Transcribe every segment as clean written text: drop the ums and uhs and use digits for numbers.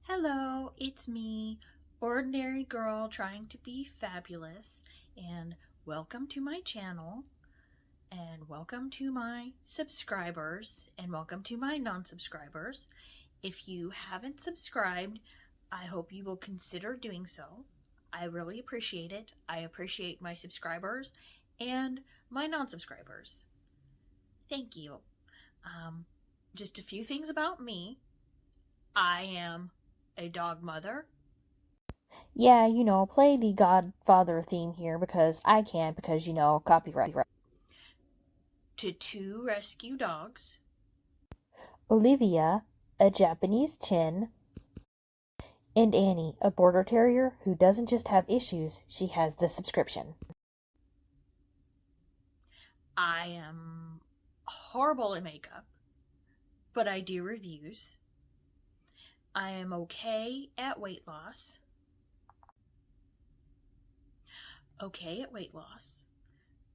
Hello, it's me, ordinary girl trying to be fabulous, and welcome to my channel, and welcome to my subscribers, and welcome to my non-subscribers. If you haven't subscribed, I hope you will consider doing so. I really appreciate it. I appreciate my subscribers and my non-subscribers. Thank you. Just a few things about me. I am a dog mother. Yeah, play the Godfather theme here because I can, because, copyright. To 2 rescue dogs. Olivia, a Japanese chin, and Annie, a border terrier who doesn't just have issues, she has the subscription. I am horrible at makeup, but I do reviews. I am okay at weight loss.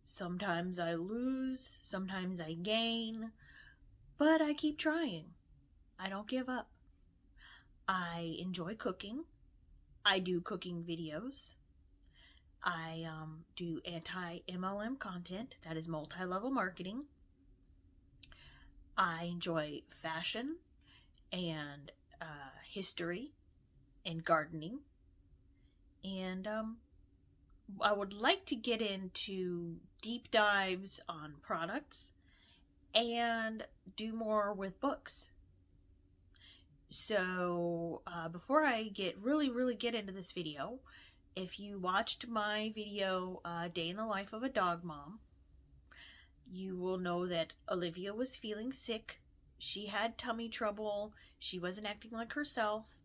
Sometimes I lose, sometimes I gain, but I keep trying. I don't give up. I enjoy cooking. I do cooking videos. I do anti-MLM content, that is multi-level marketing. I enjoy fashion and history and gardening. And I would like to get into deep dives on products and do more with books. So before I really get into this video, if you watched my video, Day in the Life of a Dog Mom, you will know that Olivia was feeling sick. She had tummy trouble. She wasn't acting like herself.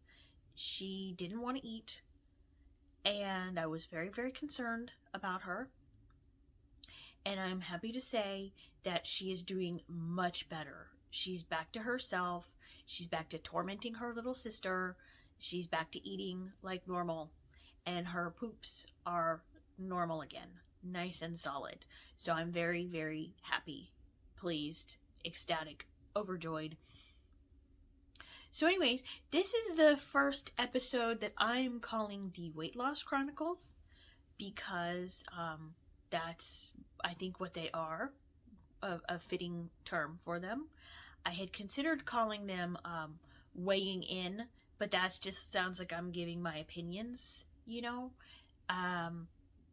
She didn't want to eat. And I was very concerned about her. And I'm happy to say that she is doing much better. She's back to herself. She's back to tormenting her little sister. She's back to eating like normal. And her poops are normal again, nice and solid. So I'm very happy, pleased, ecstatic, overjoyed. So anyways, this is the first episode that I'm calling the Weightloss Chronicles because that's, I think, what they are, a fitting term for them. I had considered calling them weighing in, but that just sounds like I'm giving my opinions,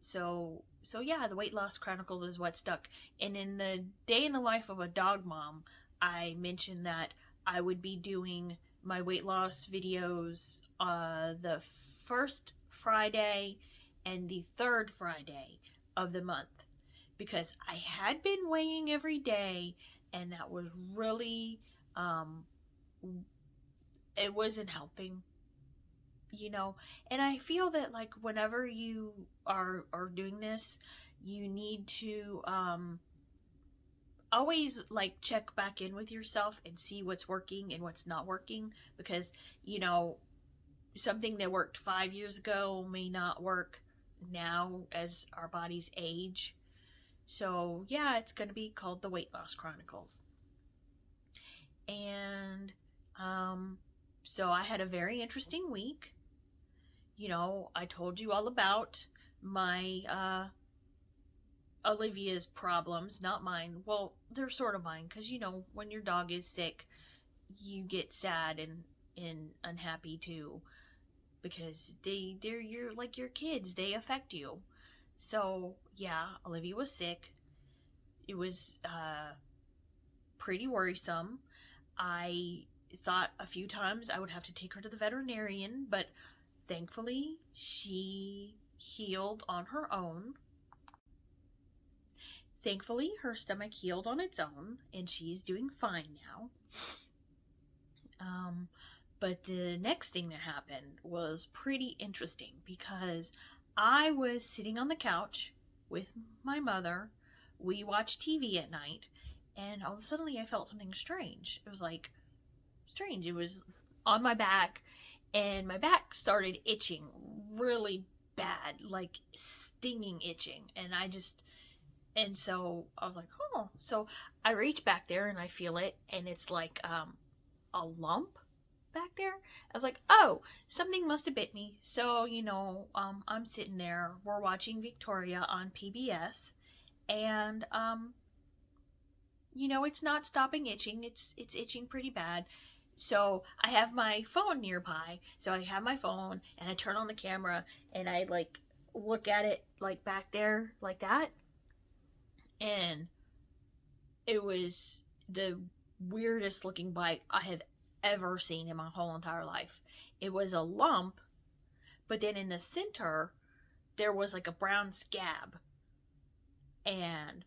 So yeah, the Weightloss Chronicles is what stuck. And in the Day in the Life of a Dog Mom, I mentioned that I would be doing my weight loss videos the first Friday and the third Friday of the month, because I had been weighing every day, and that was really it wasn't helping, and I feel that, like, whenever you are doing this, you need to always, like, check back in with yourself and see what's working and what's not working, because something that worked 5 years ago may not work now as our bodies age. So yeah, it's going to be called the Weightloss Chronicles. And so I had a very interesting week. I told you all about my Olivia's problems, not mine. Well, they're sort of mine, because when your dog is sick, you get sad and unhappy too, because they're your kids. They affect you. So yeah, Olivia was sick. It was pretty worrisome. I thought a few times I would have to take her to the veterinarian, but thankfully she healed on her own. Thankfully, her stomach healed on its own, and she's doing fine now. But the next thing that happened was pretty interesting, because I was sitting on the couch with my mother. We watched TV at night, and all of a sudden I felt something strange. It was like strange. It was on my back, and my back started itching really bad, like stinging itching. And so I was like, oh. So I reach back there and I feel it, and it's like a lump back there. I was like, oh, something must have bit me. So, I'm sitting there, we're watching Victoria on PBS, and it's not stopping itching. It's itching pretty bad. So I have my phone nearby. So I have my phone and I turn on the camera and I like look at it like back there like that. And it was the weirdest looking bite I have ever seen in my whole entire life. It was a lump, but then in the center there was like a brown scab. And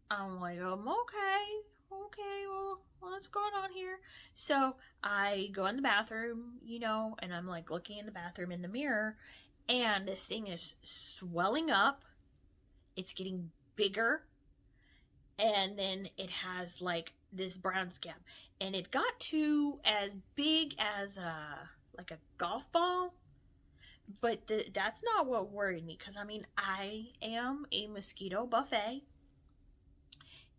I'm like, okay, well, what's going on here? So I go in the bathroom, and I'm like looking in the bathroom in the mirror, and this thing is swelling up. It's getting bigger, and then it has like this brown scab, and it got to as big as like a golf ball. But that's not what worried me, because I am a mosquito buffet.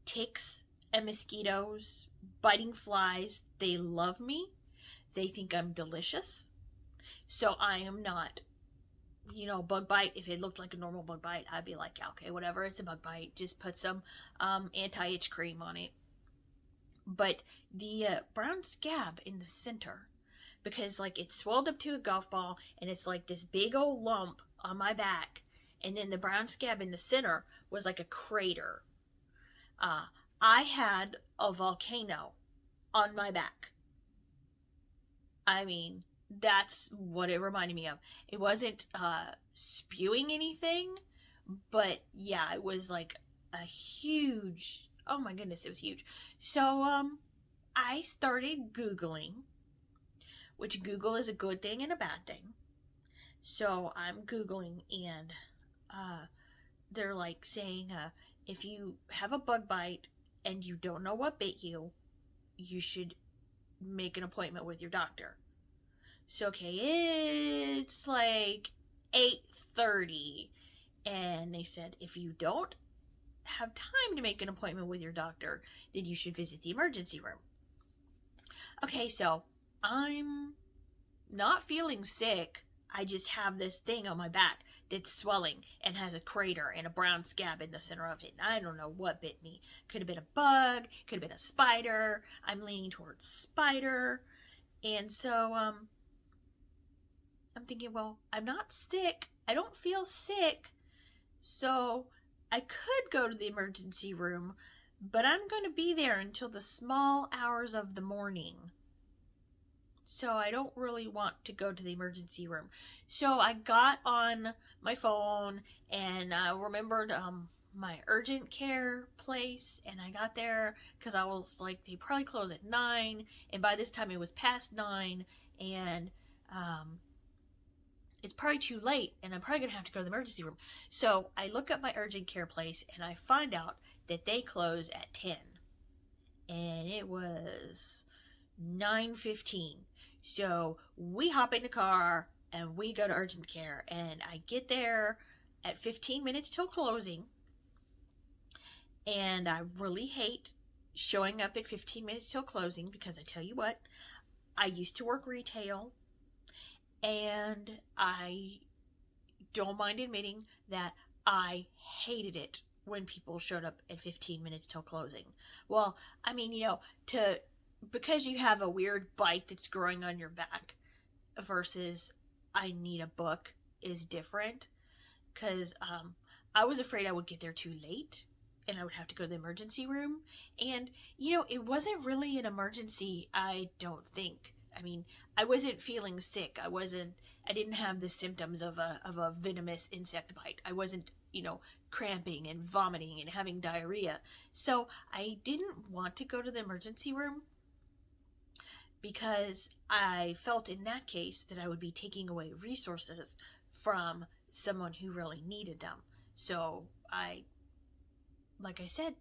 Ticks and mosquitoes, biting flies, they love me. They think I'm delicious. So I am not, bug bite. If it looked like a normal bug bite, I'd be like, yeah, okay, whatever, it's a bug bite. Just put some anti-itch cream on it. But the brown scab in the center, because like it swelled up to a golf ball and it's like this big old lump on my back. And then the brown scab in the center was like a crater. I had a volcano on my back. That's what it reminded me of. It wasn't spewing anything, but yeah, it was like a huge. Oh my goodness, it was huge. So I started Googling, which Google is a good thing and a bad thing. So I'm Googling, and they're like saying, if you have a bug bite and you don't know what bit you, you should make an appointment with your doctor. So okay, it's like 8:30, and they said if you don't have time to make an appointment with your doctor, then you should visit the emergency room. Okay, so I'm not feeling sick. I just have this thing on my back that's swelling and has a crater and a brown scab in the center of it. I don't know what bit me. Could have been a bug, could have been a spider. I'm leaning towards spider. And so I'm thinking, well, I'm not sick. I don't feel sick. So I could go to the emergency room, but I'm going to be there until the small hours of the morning. So I don't really want to go to the emergency room. So I got on my phone and remembered my urgent care place, and I got there because I was like, they probably close at 9, and by this time it was past 9, and it's probably too late, and I'm probably gonna have to go to the emergency room. So I look up my urgent care place and I find out that they close at 10, and it was 9:15. So we hop in the car and we go to urgent care, and I get there at 15 minutes till closing. And I really hate showing up at 15 minutes till closing, because I tell you what, I used to work retail, and I don't mind admitting that I hated it when people showed up at 15 minutes till closing. Well, because you have a weird bite that's growing on your back versus I need a book is different, because I was afraid I would get there too late and I would have to go to the emergency room. And it wasn't really an emergency, I don't think. I wasn't feeling sick. I didn't have the symptoms of a venomous insect bite. I wasn't cramping and vomiting and having diarrhea. So I didn't want to go to the emergency room, because I felt in that case that I would be taking away resources from someone who really needed them. So like I said,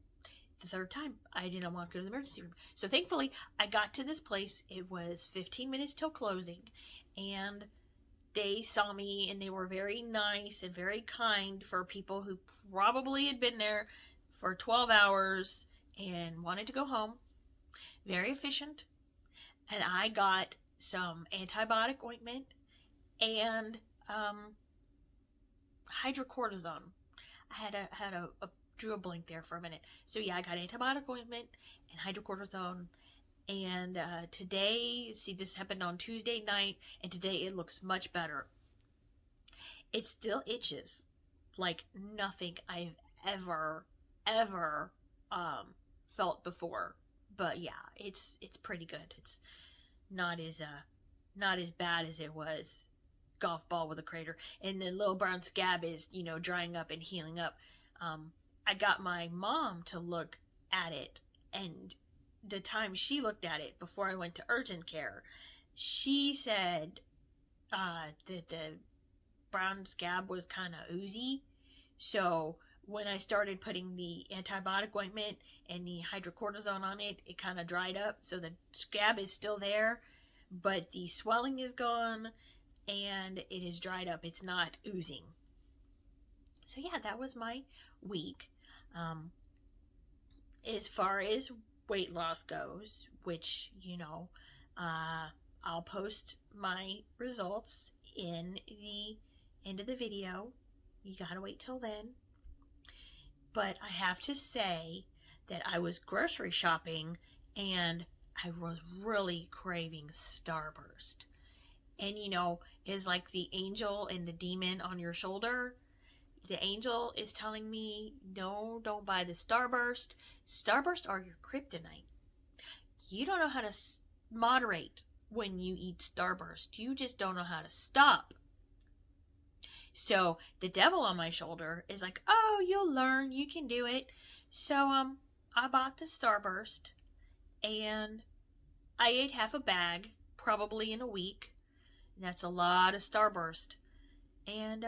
the third time, I didn't want to go to the emergency room. So thankfully, I got to this place. It was 15 minutes till closing, and they saw me and they were very nice and very kind for people who probably had been there for 12 hours and wanted to go home. Very efficient. And I got some antibiotic ointment and hydrocortisone. I had a drew a blank there for a minute. So yeah, I got antibiotic ointment and hydrocortisone. And today, see, this happened on Tuesday night, and today it looks much better. It still itches like nothing I've ever felt before. But yeah, it's pretty good. It's not as not as bad as it was. Golf ball with a crater, and the little brown scab is drying up and healing up. I got my mom to look at it, and the time she looked at it before I went to urgent care, she said that the brown scab was kind of oozy. So when I started putting the antibiotic ointment and the hydrocortisone on it, it kind of dried up. So the scab is still there, but the swelling is gone and it is dried up. It's not oozing. So yeah, that was my week. As far as weight loss goes, which I'll post my results in the end of the video. You gotta wait till then. But I have to say that I was grocery shopping and I was really craving Starburst. And is like the angel and the demon on your shoulder. The angel is telling me, no, don't buy the Starburst. Starburst are your kryptonite. You don't know how to moderate when you eat Starburst. You just don't know how to stop. So the devil on my shoulder is like, oh, you'll learn. You can do it. So I bought the Starburst and I ate half a bag, probably in a week. And that's a lot of Starburst. And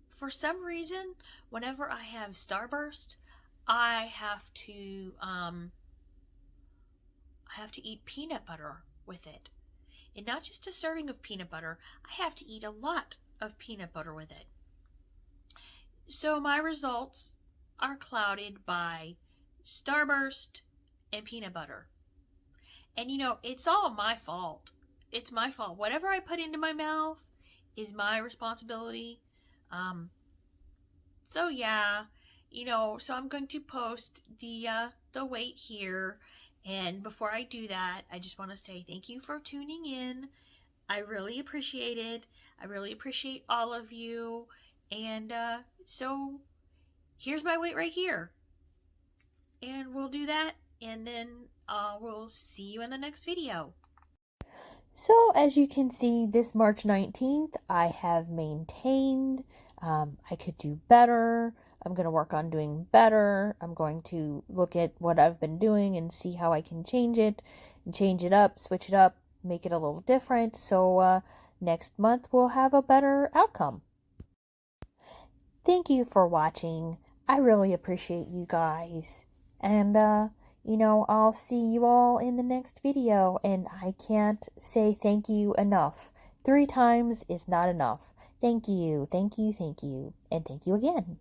for some reason, whenever I have Starburst, I have to eat peanut butter with it. And not just a serving of peanut butter, I have to eat a lot of peanut butter with it. So my results are clouded by Starburst and peanut butter. And it's all my fault. It's my fault. Whatever I put into my mouth is my responsibility. So yeah, so I'm going to post the weight here. And before I do that, I just want to say thank you for tuning in. I really appreciate it. I really appreciate all of you. And so here's my weight right here. And we'll do that. And then we'll see you in the next video. So as you can see, this March 19th, I have maintained. I could do better. I'm going to work on doing better. I'm going to look at what I've been doing and see how I can change it and change it up, switch it up, make it a little different. So next month we'll have a better outcome. Thank you for watching. I really appreciate you guys. And, I'll see you all in the next video. And I can't say thank you enough. 3 times is not enough. Thank you, thank you, thank you. And thank you again.